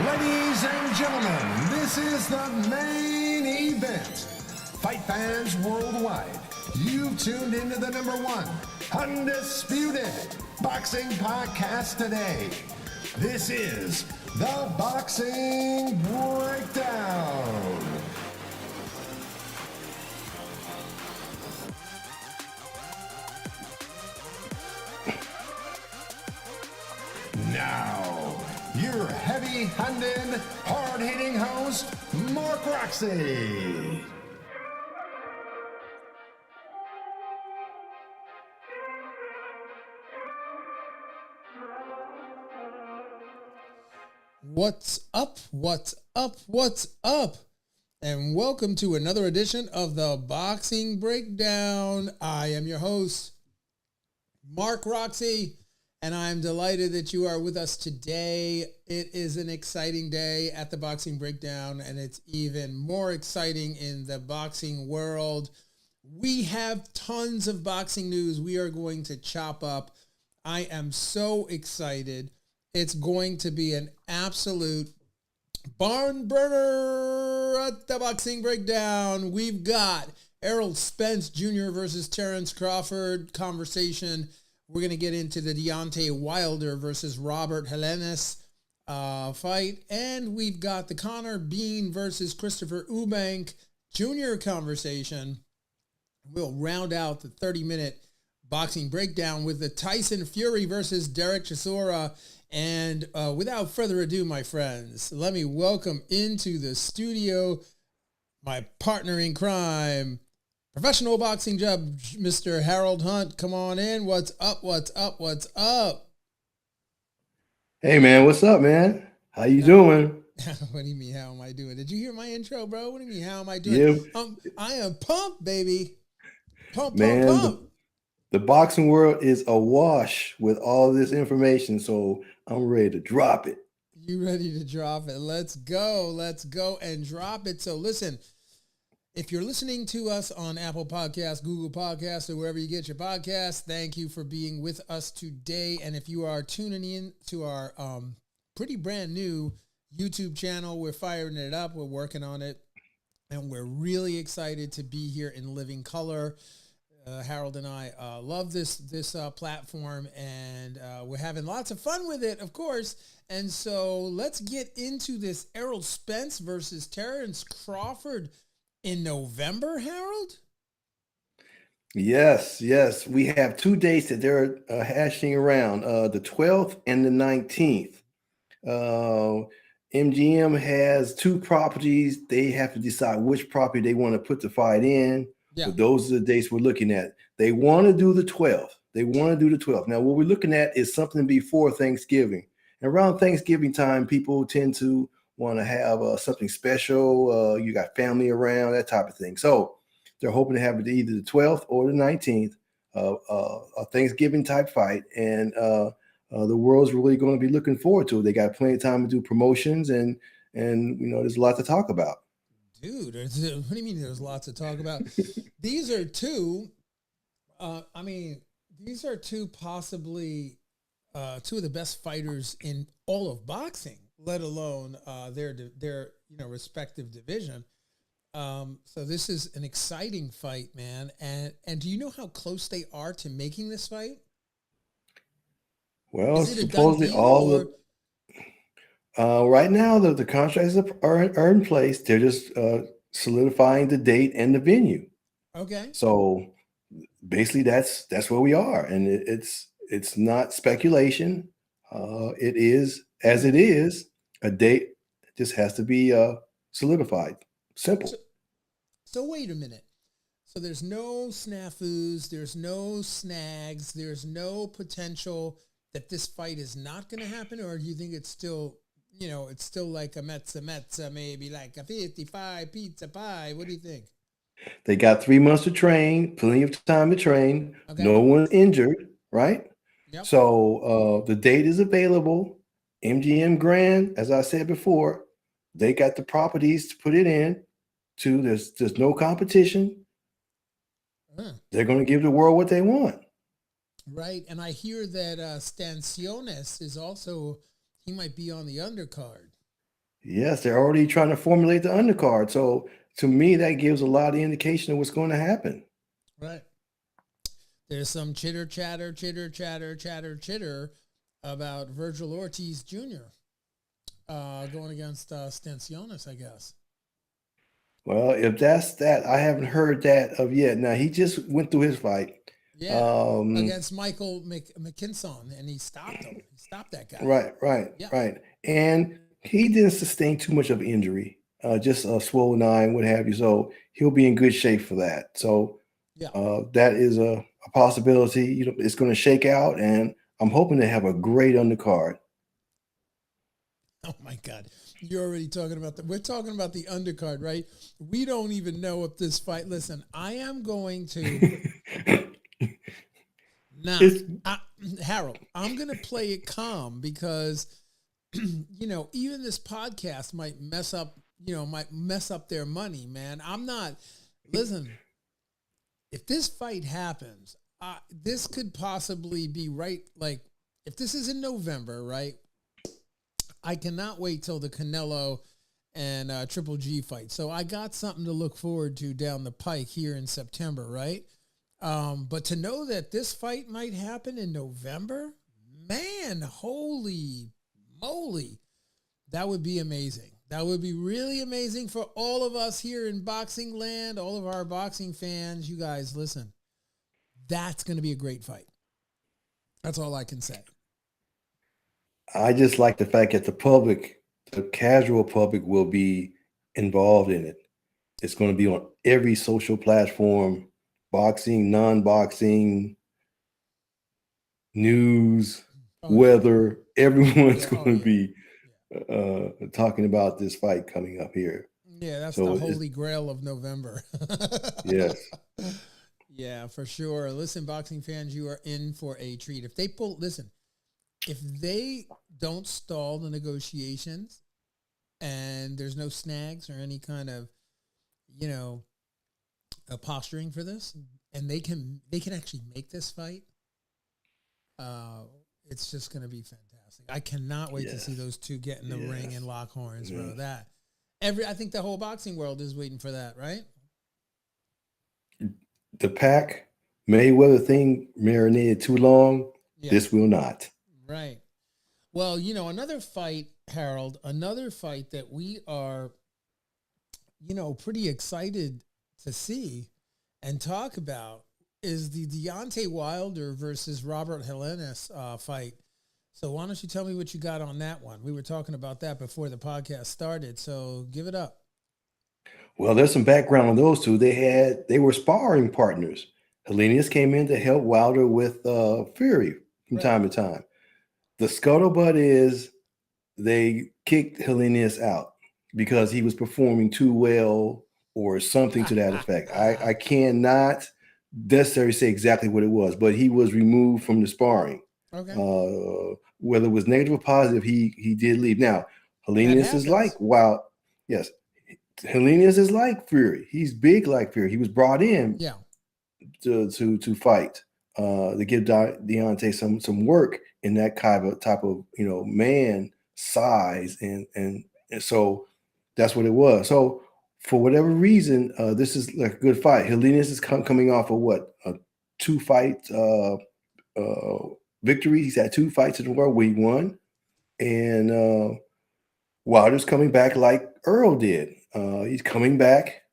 Ladies and gentlemen, this is the main event. Fight fans worldwide, you've tuned into the number one undisputed boxing podcast today. This is the Boxing Breakdown. Now, your heavy-handed, hard-hitting host, Mark Roxy. What's up? What's up? What's up? And welcome to another edition of the Boxing Breakdown. I am your host, Mark Roxy, and I'm delighted that you are with us today. It is an exciting day at the Boxing Breakdown, and it's even more exciting in the boxing world. We have tons of boxing news we are going to chop up. I am so excited. It's going to be an absolute barn burner at the Boxing Breakdown. We've got Errol Spence Jr. versus Terrence Crawford conversation. We're going to get into the Deontay Wilder versus Robert Heleinus fight. And we've got the Connor Bean versus Christopher Eubank Jr. conversation. We'll round out the 30-minute Boxing Breakdown with the Tyson Fury versus Derek Chisora. And without further ado, my friends, let me welcome into the studio my partner in crime, professional boxing judge, Mr. Harold Hunt. Come on in. What's up? What's up? What's up? Hey, man. What's up, man? How you doing? What do you mean, how am I doing? Did you hear my intro, bro? What do you mean, how am I doing? Yeah. I am pumped, baby. Pump. The boxing world is awash with all this information, so I'm ready to drop it. You ready to drop it? Let's go and drop it. So listen, if you're listening to us on Apple Podcasts, Google Podcasts, or wherever you get your podcasts, thank you for being with us today. And if you are tuning in to our pretty brand new YouTube channel, we're firing it up. We're working on it. And we're really excited to be here in living color. Harold and I love this platform, and we're having lots of fun with it, of course. And so let's get into this Errol Spence versus Terrence Crawford in November, Harold? Yes. We have two dates that they're hashing around, the 12th and the 19th. MGM has two properties. They have to decide which property they want to put the fight in. Yeah. So those are the dates we're looking at. They want to do the 12th. Now, what we're looking at is something before Thanksgiving. And around Thanksgiving time, people tend to want to have something special. You got family around, that type of thing. So they're hoping to have it either the 12th or the 19th, a Thanksgiving type fight. And the world's really going to be looking forward to it. They got plenty of time to do promotions, and there's a lot to talk about. Dude, what do you mean there's lots to talk about? These are two, these are two possibly two of the best fighters in all of boxing, let alone their respective division. So this is an exciting fight, man. And do you know how close they are to making this fight? Well, supposedly right now the contracts are in place. They're just solidifying the date and the venue. Okay. So basically, that's where we are, and it's not speculation. It is as it is. A date just has to be solidified. Simple. So wait a minute. So there's no snafus. There's no snags. There's no potential that this fight is not going to happen, or do you think it's still, it's still like a mezza, maybe like a 55 pizza pie? What do you think? They got 3 months to train, plenty of time to train. Okay. No one's injured, right? Yep. So the date is available. MGM Grand, as I said before, they got the properties to put it in. There's no competition. They're going to give the world what they want. Right. And I hear that Stanciones is also, he might be on the undercard. Yes, they're already trying to formulate the undercard. So to me, that gives a lot of indication of what's going to happen. Right. There's some chitter about Virgil Ortiz Jr. Going against Stancianos, I guess. Well, if that's that, I haven't heard that of yet. Now he just went through his fight. Yeah, against Michael McKinson, and he stopped him. He stopped that guy. Right. Yeah. Right. And he didn't sustain too much of injury, just a swollen eye and what have you. So he'll be in good shape for that. So Yeah. that is a possibility. You know, it's going to shake out, and I'm hoping to have a great undercard. Oh my God. You're already talking about we're talking about the undercard, right? We don't even know if this fight. Listen, I am going to now, Harold, I'm going to play it calm because, even this podcast might mess up their money, man. I'm not, listen, if this fight happens, this could possibly be right. Like, if this is in November, right? I cannot wait till the Canelo and Triple G fight. So I got something to look forward to down the pike here in September, right? But to know that this fight might happen in November, man, holy moly, that would be amazing. That would be really amazing for all of us here in boxing land, all of our boxing fans. You guys, listen, that's going to be a great fight. That's all I can say. I just like the fact that the casual public will be involved in it. It's going to be on every social platform, boxing, non-boxing, news, weather. Everyone's going to be talking about this fight coming up here. Yeah, that's the holy grail of November. Yes. Yeah, for sure. Listen, boxing fans, you are in for a treat. If they don't stall the negotiations and there's no snags or any kind of, posturing for this, and they can actually make this fight, it's just going to be fantastic. I cannot wait to see those two get in the ring and lock horns, bro. I think the whole boxing world is waiting for that, right? The Pac Mayweather thing marinated too long. Yes. This will not. Right. Well, another fight, Harold, that we are, pretty excited to see and talk about is the Deontay Wilder versus Robert Heleinus fight. So why don't you tell me what you got on that one? We were talking about that before the podcast started, so give it up. Well, there's some background on those two. They were sparring partners. Helenius came in to help Wilder with Fury from time to time. The scuttlebutt is they kicked Helenius out because he was performing too well or something to that effect. I cannot necessarily say exactly what it was, but he was removed from the sparring. Okay. Whether it was negative or positive, he did leave. Now, Helenius is like, Helenius is like Fury. He's big like Fury. He was brought in to fight, to give Deontay some work in that type of man size, and so that's what it was. So for whatever reason, this is like a good fight. Helenius is coming off of a 2-fight victory. He's had 2 fights in the world where he won, and Wilder's coming back like Errol did. He's coming back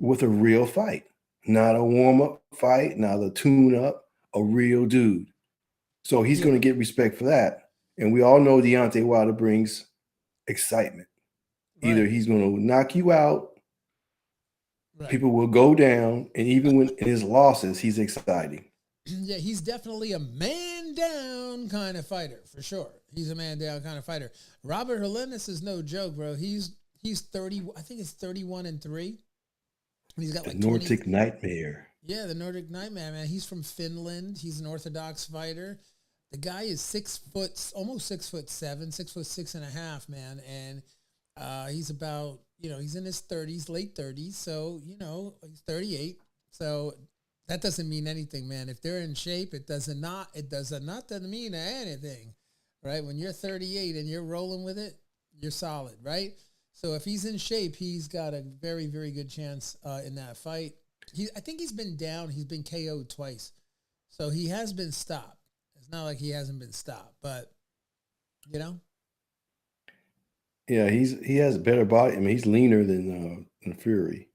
with a real fight, not a warm-up fight, not a tune-up, a real dude. So he's going to get respect for that. And we all know Deontay Wilder brings excitement. Right. Either he's going to knock you out, people will go down, and even when in his losses, he's exciting. Yeah, he's definitely a man down kind of fighter, for sure. He's a man down kind of fighter. Robert Helenius is no joke, bro. He's 30. I think it's 31-3. He's got the Nordic Nightmare. Yeah, the Nordic Nightmare, man. He's from Finland. He's an Orthodox fighter. The guy is 6 foot, almost 6'7", 6'6.5", man. And he's about, he's in his 30s, late 30s. So, he's 38. So that doesn't mean anything, man. If they're in shape, it doesn't mean anything, right? When you're 38 and you're rolling with it, you're solid, right? So if he's in shape, he's got a very, very good chance in that fight. I think he's been down. He's been KO'd twice. So he has been stopped. It's not like he hasn't been stopped, but, you know? Yeah, he has a better body. I mean, he's leaner than Fury.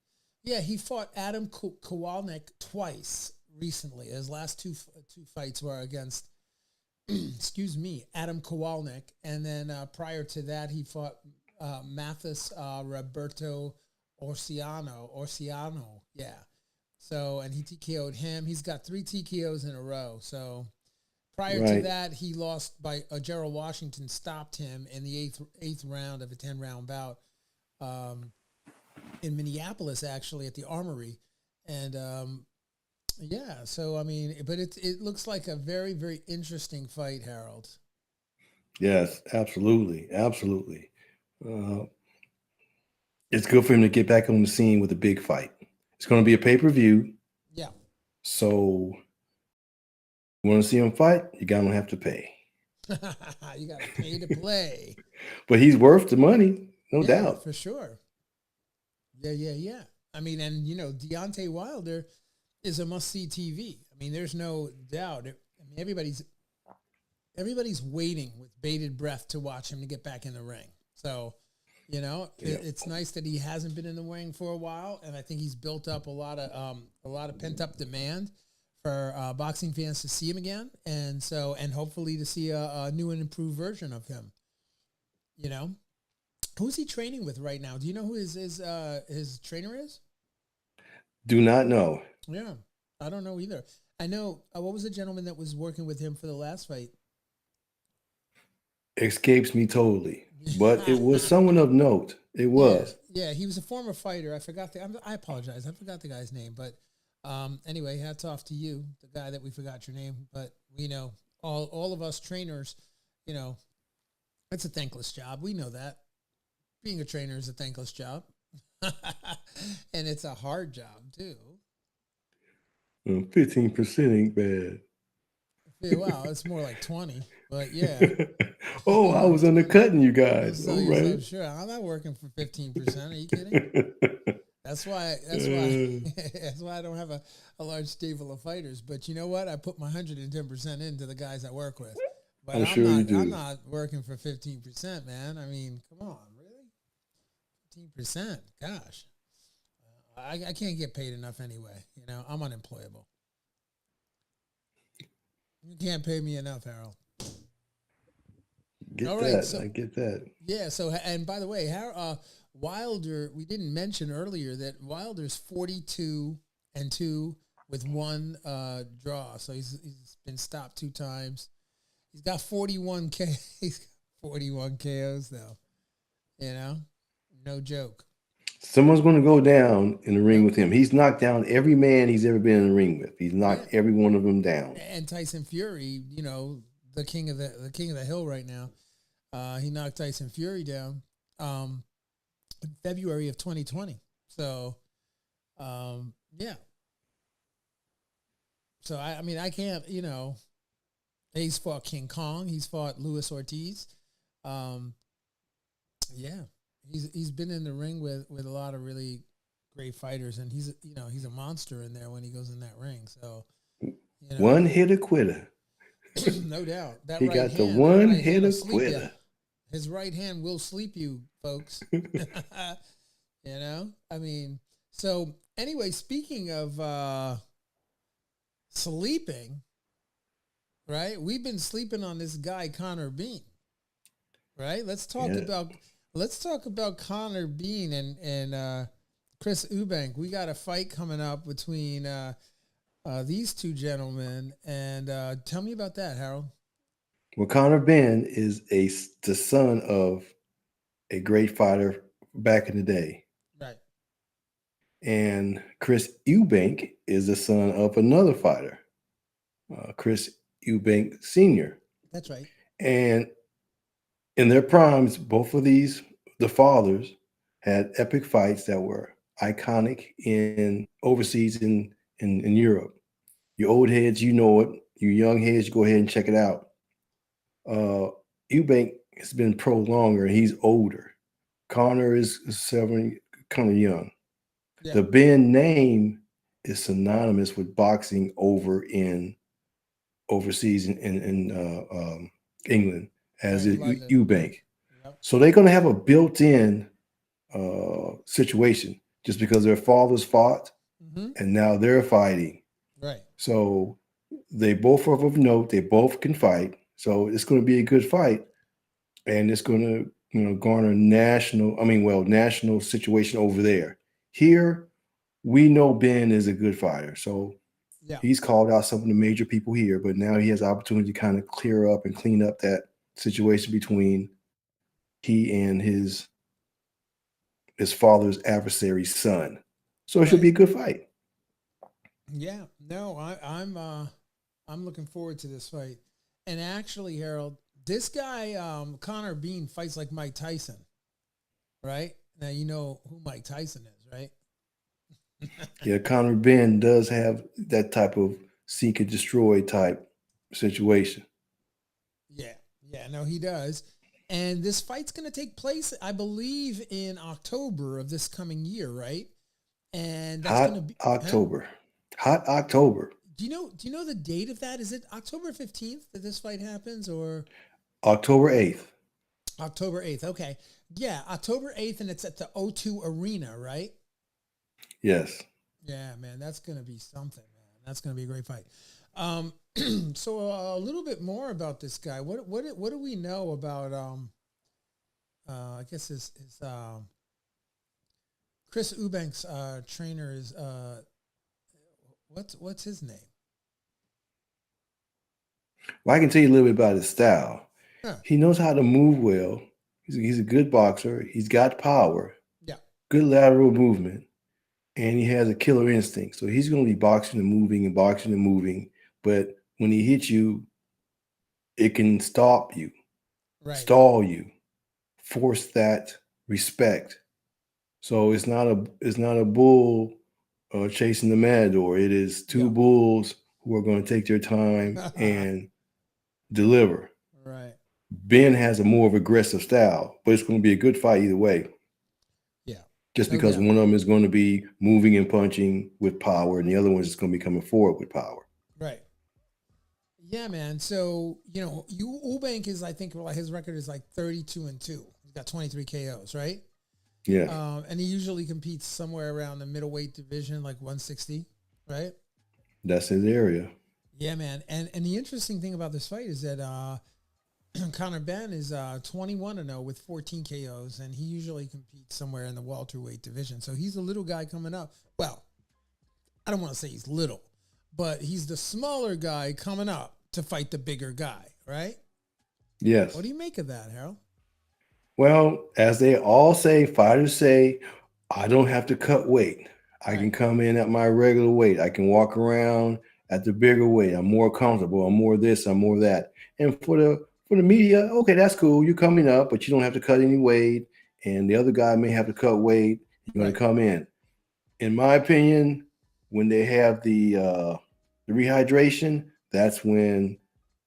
Yeah, he fought Adam Kowalczyk twice recently. His last two fights were against, excuse me, Adam Kowalczyk. And then prior to that, he fought Mathis Roberto Orsiano. Yeah. So, and he TKO'd him. He's got 3 TKOs in a row. So prior to that, he lost by Gerald Washington stopped him in the eighth round of a 10-round bout in Minneapolis, actually, at the Armory. And yeah, so I mean, but it looks like a very, very interesting fight, Harold. Yes, absolutely. Absolutely. It's good for him to get back on the scene with a big fight. It's going to be a pay-per-view. Yeah. So you want to see him fight, you're going to have to pay. You got to pay to play. But he's worth the money, no doubt. For sure. Yeah. I mean, and, you know, Deontay Wilder is a must-see TV. I mean, there's no doubt. I mean, everybody's waiting with bated breath to watch him to get back in the ring. So, you know, it's nice that he hasn't been in the ring for a while, and I think he's built up a lot of pent-up demand for boxing fans to see him again, and hopefully to see a new and improved version of him. You know, who's he training with right now? Do you know who his trainer is? Do not know. Yeah, I don't know either. I know what was the gentleman that was working with him for the last fight? Escapes me totally, but it was someone of note. It was. Yeah, he was a former fighter. I apologize. I forgot the guy's name, but anyway, hats off to you, the guy that we forgot your name. But we know all of us trainers, you know, it's a thankless job. We know that being a trainer is a thankless job, and it's a hard job too. 15% ain't bad. Yeah, wow, it's more like 20, but yeah. Oh, I was undercutting you guys. So, all right. sure, I'm not working for 15%. Are you kidding? That's why I don't have a large stable of fighters. But you know what? I put my 110% into the guys I work with. But I'm sure you do. I'm not working for 15%, man. I mean, come on, really? 15%? Gosh. I can't get paid enough anyway. You know, I'm unemployable. You can't pay me enough, Errol. I get that. Yeah, so, and by the way, Wilder, we didn't mention earlier that Wilder's 42-2 with 1 draw. So he's been stopped 2 times. He's got 41 KOs though. You know? No joke. Someone's going to go down in the ring with him. He's knocked down every man he's ever been in the ring with. He's knocked every one of them down. And Tyson Fury, you know, the king of the hill right now. He knocked Tyson Fury down in February of 2020. So, yeah. So, I mean, I can't, you know, he's fought King Kong. He's fought Luis Ortiz. Yeah. He's been in the ring with a lot of really great fighters, and he's a monster in there when he goes in that ring. So, you know, one hitter quitter. No doubt. That he right got hand, the one right hitter quitter. His right hand will sleep you, folks. You know, I mean, so anyway, speaking of sleeping, right? We've been sleeping on this guy Connor Bean, right? Let's talk about Connor Bean and Chris Eubank. We got a fight coming up between these two gentlemen, and tell me about that, Harold. Well, Connor Benn is the son of a great fighter back in the day. Right. And Chris Eubank is the son of another fighter, Chris Eubank Sr. That's right. And in their primes, both of the fathers had epic fights that were iconic in overseas in Europe. You old heads, you know it. You young heads, you go ahead and check it out. Eubank it's been prolonged, and he's older. Connor is 7, kind of young. Yeah. The Ben name is synonymous with boxing overseas in England as Right, is London. Eubank. Yep. So they're going to have a built-in situation just because their fathers fought Mm-hmm. and now they're fighting. Right. So they both are of note. They both can fight. So it's going to be a good fight, and it's going to garner national situation over there. Here, we know Ben is a good fighter, so Yeah. he's called out some of the major people here. But now he has the opportunity to kind of clear up and clean up that situation between he and his father's adversary's son. So it should Right. be a good fight. Yeah. No, I'm looking forward to this fight. And actually, Harold, this guy, Connor Bean, fights like Mike Tyson, right? Now you know who Mike Tyson is, right? Yeah, Conor Ben does have that type of seek and destroy type situation. Yeah. Yeah, no, he does. And this fight's going to take place, I believe, in October of this coming year, right? And that's going to Hot be, huh? October. Hot October. Do you know the date of that? Is it October 15th that this fight happens, or October 8th. October 8th? Okay. Yeah, October 8th, and it's at the O2 Arena, right? Yes. Yeah, man, that's going to be something, man. That's going to be a great fight. Um, so a little bit more about this guy. What do we know about I guess his Chris Eubank's trainer is what's his name? Well, I can tell you a little bit about his style. Huh. He knows how to move well. He's a good boxer. He's got power, Yeah. good lateral movement, and he has a killer instinct. So he's going to be boxing and moving and boxing and moving. But when he hits you, it can stop you, Right. stall you, force that respect. So it's not a bull chasing the matador. It is two Yeah. bulls who are going to take their time and deliver. Right. Ben has a more of aggressive style, but it's going to be a good fight either way. Yeah. Just No because doubt. one of them is going to be moving and punching with power, and the other one is going to be coming forward with power. Right. Yeah, man. So, Eubank is, I think, like his record is like 32-2. He's got 23 KOs, right? Yeah, And he usually competes somewhere around the middleweight division, like 160, right? that's his area. Yeah, man. And the interesting thing about this fight is that Conor Benn is 21-0 with 14 KOs, and he usually competes somewhere in the welterweight division. So he's a little guy coming up. Well, I don't want to say he's little, but he's the smaller guy coming up to fight the bigger guy, right? Yes. What do you make of that, Harold? Well, as they all say, fighters say, I don't have to cut weight. I Right. can come in at my regular weight. I can walk around at the bigger weight. I'm more comfortable. I'm more this. I'm more that. And for the media, okay, that's cool. You're coming up, but you don't have to cut any weight. And the other guy may have to cut weight. You're going Right. to come in. In my opinion, when they have the rehydration, that's when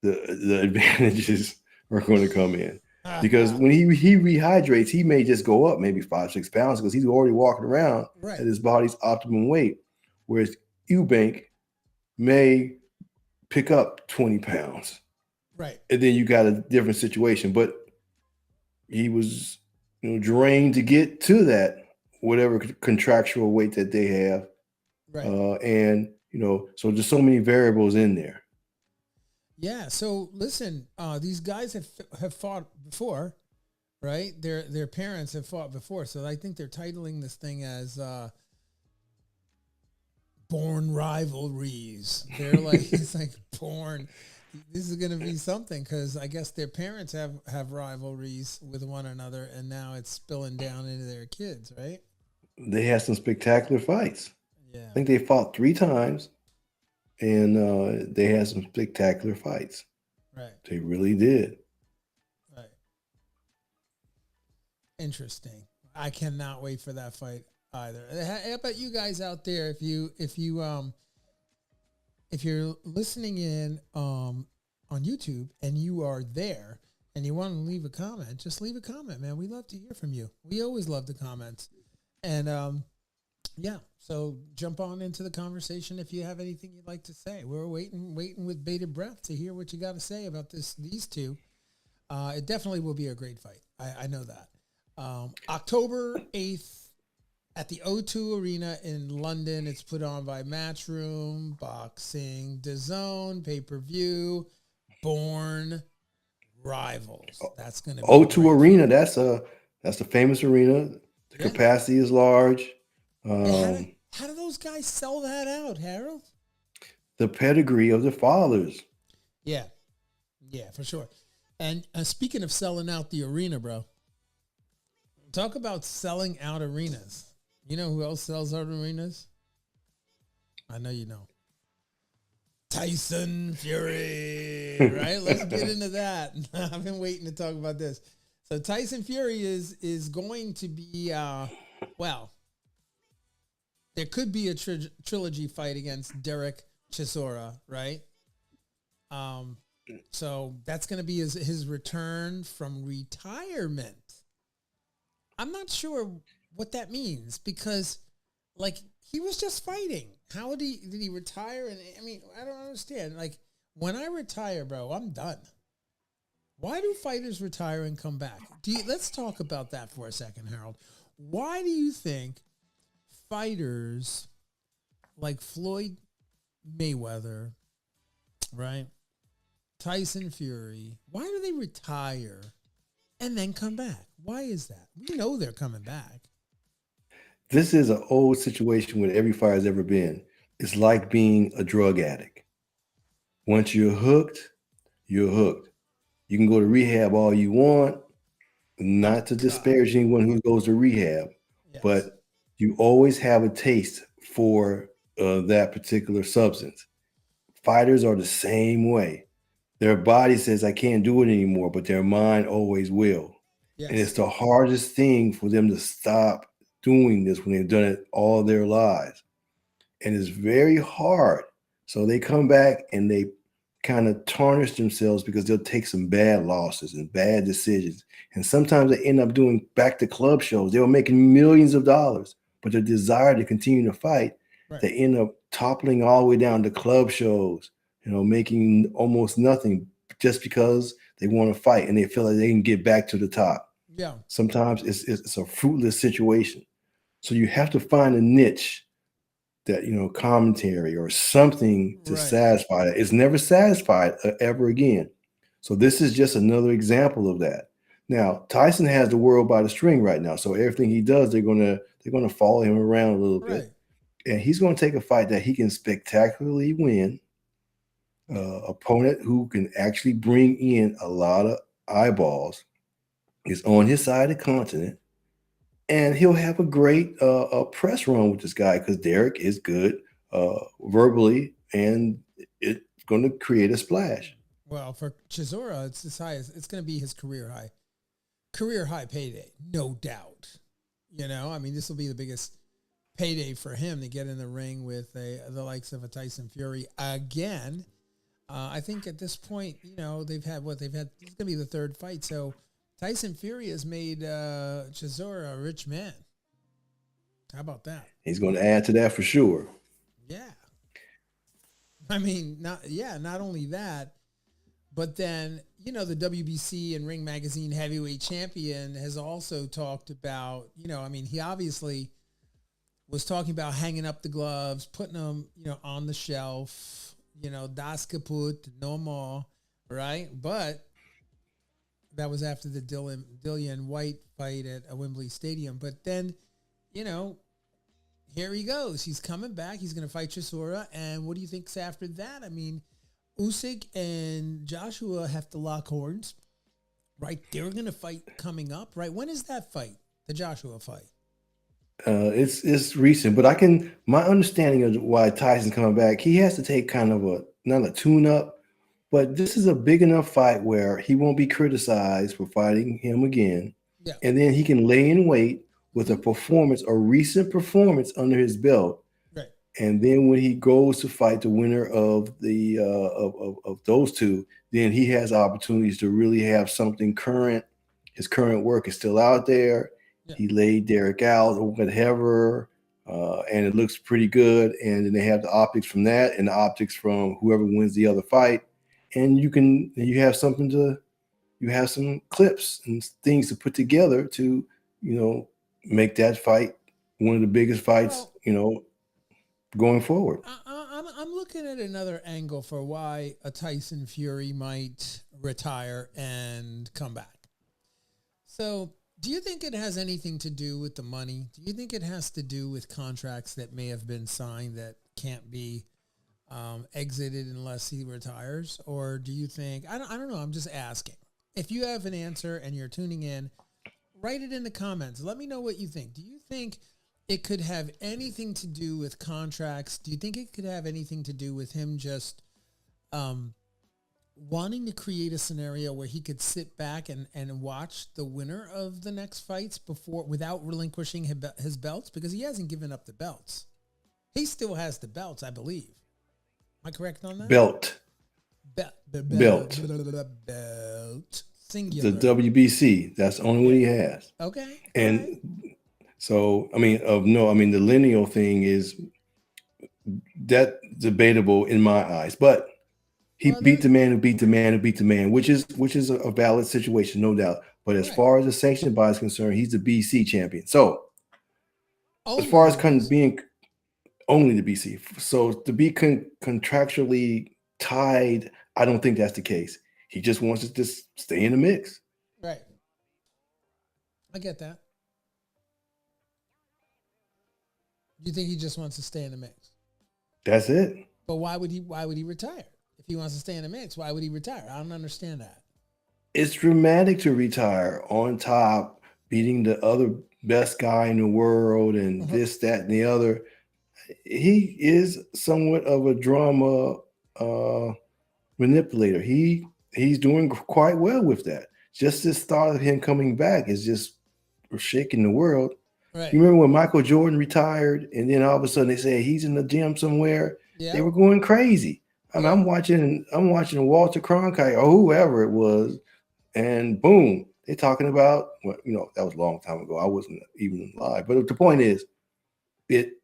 the advantages are going to come in. Because when he rehydrates, he may just go up maybe 5-6 pounds because he's already walking around Right. at his body's optimum weight. Whereas Eubank may pick up 20 pounds. Right. And then you got a different situation. But he was drained to get to that whatever contractual weight that they have. Right. And so there's so many variables in there. Yeah. So listen, these guys have fought before, right? Their parents have fought before, so I think they're titling this thing as "Born Rivalries." They're like it's like born. This is going to be something because I guess their parents have rivalries with one another, and now it's spilling down into their kids, right? They had some spectacular fights. Yeah. I think they fought 3 times, and they had some spectacular fights. Right. They really did. Right. Interesting. I cannot wait for that fight either. How about you guys out there? If you're listening in on YouTube and you are there, and you want to leave a comment, just leave a comment, man. We love to hear from you. We always love the comments. And yeah, so jump on into the conversation if you have anything you'd like to say. We're waiting with bated breath to hear what you got to say about these two. It definitely will be a great fight. I know that. October 8th at the O2 Arena in London. It's put on by Matchroom Boxing, DAZN, pay-per-view, Born, Rivals. That's going to be O2 Arena. That's a famous arena. The capacity is large. How do those guys sell that out, Harold? The pedigree of the fathers. Yeah, for sure. And speaking of selling out the arena, bro, talk about selling out arenas. You know who else sells out arenas? I know you know. Tyson Fury, right? Let's get into that. I've been waiting to talk about this. So Tyson Fury is going to be, well, there could be a trilogy fight against Derek Chisora, right? So that's going to be his return from retirement. I'm not sure what that means because, like, he was just fighting. How did he retire? And I mean, I don't understand. Like, when I retire, bro, I'm done. Why do fighters retire and come back? Let's talk about that for a second, Harold. Why do you think fighters like Floyd Mayweather, right? Tyson Fury, why do they retire and then come back? Why is that? We know they're coming back. This is an old situation where every fighter's ever been. It's like being a drug addict. Once you're hooked, you're hooked. You can go to rehab all you want, not to disparage anyone who goes to rehab, but you always have a taste for that particular substance. Fighters are the same way. Their body says, I can't do it anymore, but their mind always will. Yes. And it's the hardest thing for them to stop doing this when they've done it all their lives. And it's very hard. So they come back and they kind of tarnish themselves because they'll take some bad losses and bad decisions. And sometimes they end up doing back to club shows. They were making millions of dollars, but their desire to continue to fight, they end up toppling all the way down to club shows, making almost nothing just because they want to fight and they feel like they can get back to the top. Yeah. Sometimes it's a fruitless situation. So you have to find a niche that, commentary or something to satisfy that. It's never satisfied ever again. So this is just another example of that. Now, Tyson has the world by the string right now. So everything he does, they're gonna follow him around a little bit. And he's going to take a fight that he can spectacularly win. Opponent who can actually bring in a lot of eyeballs is on his side of the continent. And he'll have a great press run with this guy because Derek is good verbally, and it's going to create a splash. Well, for Chisora, it's his highest. It's going to be his career high payday, no doubt. I mean, this will be the biggest payday for him to get in the ring with the likes of a Tyson Fury again. I think at this point, they've had. It's going to be the third fight, so Tyson Fury has made Chisora a rich man. How about that? He's going to add to that for sure. Yeah. I mean, not only that, but then, the WBC and Ring Magazine heavyweight champion has also talked about, he obviously was talking about hanging up the gloves, putting them, on the shelf, das kaput, no more, right? But that was after the Dillian White fight at Wembley Stadium. But then, here he goes. He's coming back. He's going to fight Chisora. And what do you think's after that? I mean, Usyk and Joshua have to lock horns, right? They're going to fight coming up, right? When is that fight, the Joshua fight? It's recent, but my understanding of why Tyson's coming back, he has to take kind of not a tune-up, but this is a big enough fight where he won't be criticized for fighting him again. Yeah. And then he can lay in wait with a recent performance under his belt. Right. And then when he goes to fight the winner of the of those two, then he has opportunities to really have something current. His current work is still out there. Yeah. He laid Derek out, whatever, and it looks pretty good. And then they have the optics from that, and the optics from whoever wins the other fight, and you have something to, you have some clips and things to put together to, make that fight one of the biggest fights, Well, going forward. I'm looking at another angle for why a Tyson Fury might retire and come back. So, do you think it has anything to do with the money? Do you think it has to do with contracts that may have been signed that can't be exited unless he retires? Or do you think, I don't know, I'm just asking. If you have an answer and you're tuning in, write it in the comments. Let me know what you think. Do you think it could have anything to do with contracts? Do you think it could have anything to do with him just wanting to create a scenario where he could sit back and watch the winner of the next fights without relinquishing his belts? Because he hasn't given up the belts. He still has the belts, I believe. Am I correct on that? Belt. Belt. Singular. The WBC. That's the only one he has. Okay. And right. so, the lineal thing is that debatable in my eyes, but he beat the man who beat the man who beat the man, which is a valid situation, no doubt. But as far as the sanctioned body is concerned, he's the BC champion. So as far as being only the BC, so to be contractually tied, I don't think that's the case. He just wants to just stay in the mix. Right. I get that. You think he just wants to stay in the mix? That's it. But why would he retire? If he wants to stay in the mix, why would he retire? I don't understand that. It's dramatic to retire on top, beating the other best guy in the world and this, that, and the other. He is somewhat of a drama manipulator. He's doing quite well with that. Just this thought of him coming back is just shaking the world. Right. You remember when Michael Jordan retired, and then all of a sudden they said he's in the gym somewhere? Yeah. They were going crazy. I mean, I'm watching Walter Cronkite or whoever it was, and boom, they're talking about, that was a long time ago. I wasn't even alive. But the point is, it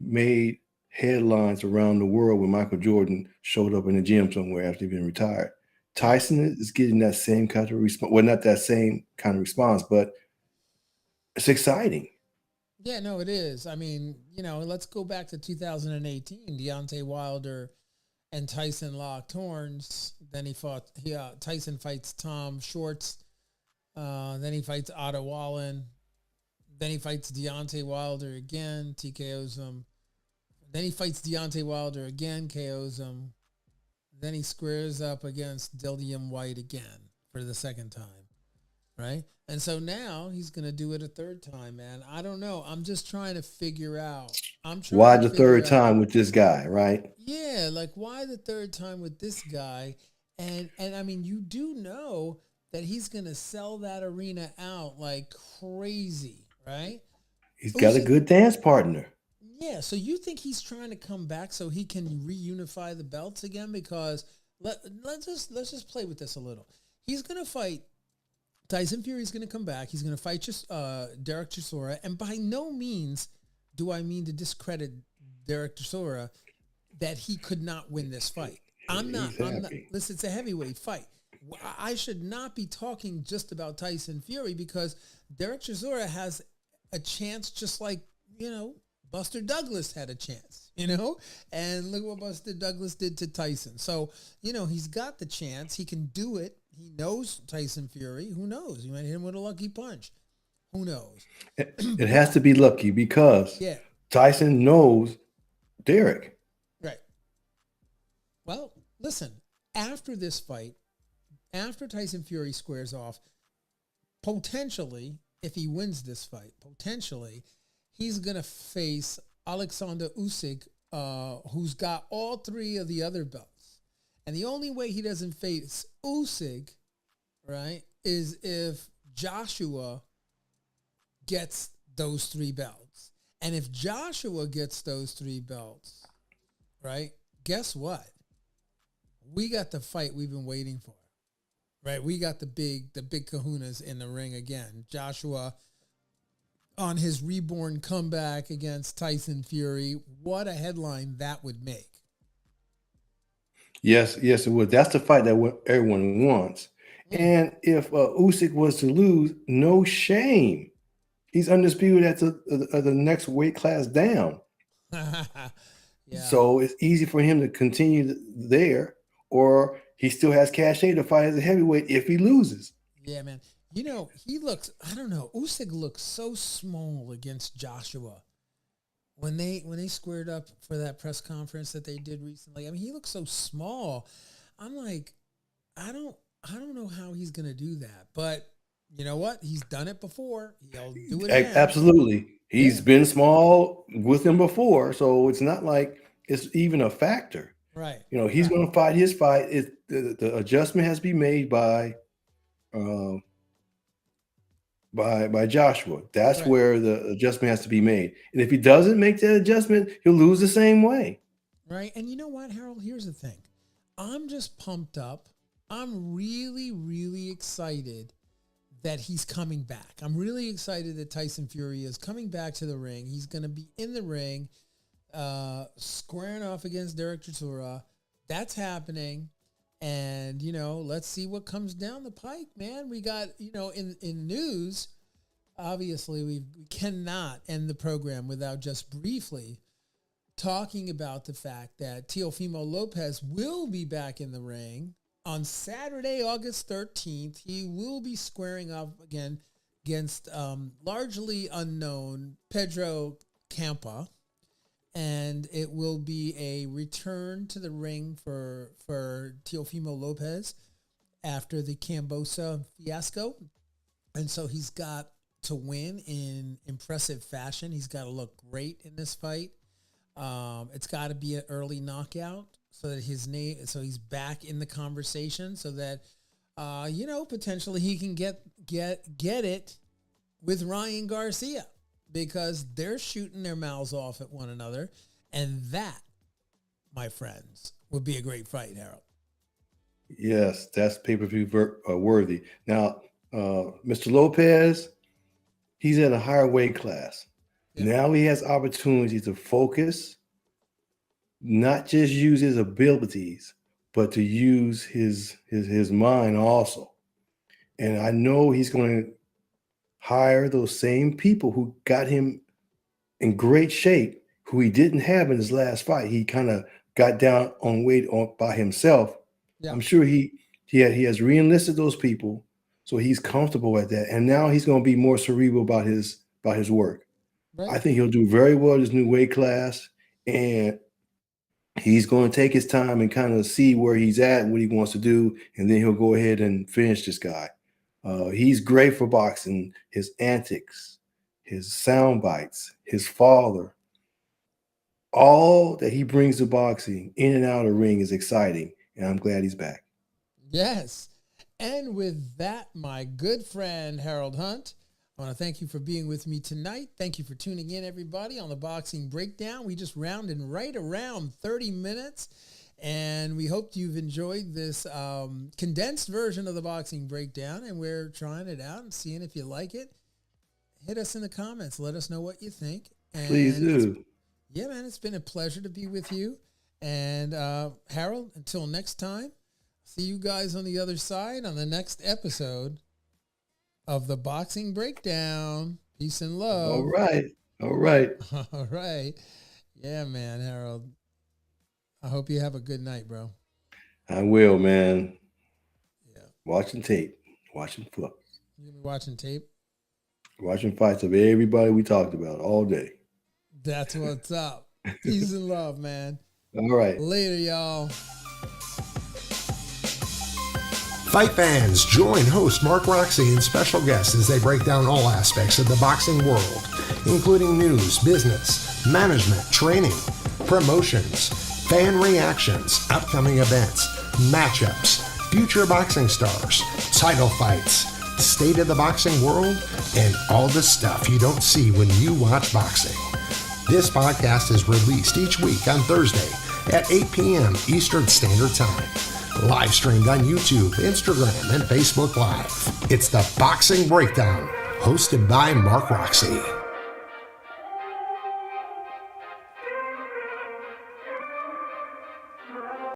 made headlines around the world when Michael Jordan showed up in the gym somewhere after he'd been retired. Tyson is getting that same kind of response. Well, not that same kind of response, but it's exciting. Yeah, no, it is. I mean, let's go back to 2018. Deontay Wilder and Tyson locked horns. Then Tyson fights Tom Schwartz. Then he fights Otto Wallen. Then he fights Deontay Wilder again, TKOs him. Then he fights Deontay Wilder again, KOs him. Then he squares up against Dillian White again for the second time, right? And so now he's going to do it a third time, man. I don't know. I'm just trying to figure out. Why the third time with this guy, right? Yeah, like why the third time with this guy? And I mean, you do know that he's going to sell that arena out like crazy, right? He's got a good dance partner. Yeah, so you think he's trying to come back so he can reunify the belts again? Because let's just play with this a little. He's going to fight Tyson Fury. Is going to come back. He's going to fight Derek Chisora, and by no means do I mean to discredit Derek Chisora that he could not win this fight. I'm not. Listen, it's a heavyweight fight. I should not be talking just about Tyson Fury because Derek Chisora has a chance, just like Buster Douglas had a chance, and look what Buster Douglas did to Tyson. So, he's got the chance. He can do it. He knows Tyson Fury. Who knows? He might hit him with a lucky punch. Who knows? It has to be lucky because Tyson knows Derek. Right. Well, listen, after this fight, after Tyson Fury squares off, potentially, if he wins this fight, he's going to face Alexander Usyk, who's got all three of the other belts. And the only way he doesn't face Usyk, right, is if Joshua gets those three belts. And if Joshua gets those 3 belts, right, guess what? We got the fight we've been waiting for, right? We got the big kahunas in the ring again. Joshua on his reborn comeback against Tyson Fury. What a headline that would make. Yes, it would. That's the fight that everyone wants. And if Usyk was to lose, no shame. He's undisputed at the next weight class down. Yeah. So it's easy for him to continue there, or he still has cachet to fight as a heavyweight if he loses. Yeah, man. You know, he looks, I don't know, Usyk looks so small against Joshua. When they squared up for that press conference that they did recently, I mean, he looks so small. I'm like, I don't know how he's going to do that. But you know what? He's done it before. He'll do it again. Absolutely. He's been small with him before, so it's not like it's even a factor. Right. You know, he's going to fight his fight. The adjustment has to be made by Joshua. That's right. Where the adjustment has to be made. And if he doesn't make that adjustment, he'll lose the same way. Right. And you know what, Harold? Here's the thing. I'm just pumped up. I'm really, really excited that he's coming back. I'm really excited that Tyson Fury is coming back to the ring. He's going to be in the ring, squaring off against Derek Chisora. That's happening. And, you know, let's see what comes down the pike, man. We got, you know, in news, obviously we cannot end the program without just briefly talking about the fact that Teofimo Lopez will be back in the ring on Saturday, August 13th. He will be squaring off again against largely unknown Pedro Campa. And it will be a return to the ring for Teofimo Lopez after the Cambosa fiasco. And so he's got to win in impressive fashion. He's got to look great in this fight. It's got to be an early knockout so that he's back in the conversation so that, potentially he can get it with Ryan Garcia, because they're shooting their mouths off at one another. And that, my friends, would be a great fight, Errol. Yes, that's pay-per-view worthy. Now, Mr. Lopez, he's at a higher weight class. Yeah. Now he has opportunity to focus, not just use his abilities, but to use his mind also. And I know he's going to hire those same people who got him in great shape, who he didn't have in his last fight. He kind of got down on weight by himself. Yeah. I'm sure he has re-enlisted those people, so he's comfortable at that. And now he's going to be more cerebral about his work. Right. I think he'll do very well in his new weight class, and he's going to take his time and kind of see where he's at, what he wants to do, and then he'll go ahead and finish this guy. He's great for boxing. His antics, his sound bites, his father, all that he brings to boxing in and out of the ring is exciting, and I'm glad he's back. Yes. And with that, my good friend Harold Hunt, I want to thank you for being with me tonight. Thank you for tuning in, everybody, on the Boxing Breakdown. We just rounded right around 30 minutes. And we hope you've enjoyed this condensed version of the Boxing Breakdown, and we're trying it out and seeing if you like it. Hit us in the comments. Let us know what you think. And please do. Yeah, man, it's been a pleasure to be with you. And Harold, until next time, see you guys on the other side on the next episode of the Boxing Breakdown. Peace and love. All right. All right. All right. Yeah, man, Harold. I hope you have a good night, bro. I will, man. Yeah. Watching tape. Watching foot. You gonna be watching tape? Watching fights of everybody we talked about all day. That's what's up. Peace and love, man. All right. Later, y'all. Fight fans, join host Mark Roxy and special guests as they break down all aspects of the boxing world, including news, business, management, training, promotions, fan reactions, upcoming events, matchups, future boxing stars, title fights, state of the boxing world, and all the stuff you don't see when you watch boxing. This podcast is released each week on Thursday at 8 p.m. Eastern Standard Time. Live streamed on YouTube, Instagram, and Facebook Live. It's the Boxing Breakdown, hosted by Mark Roxy.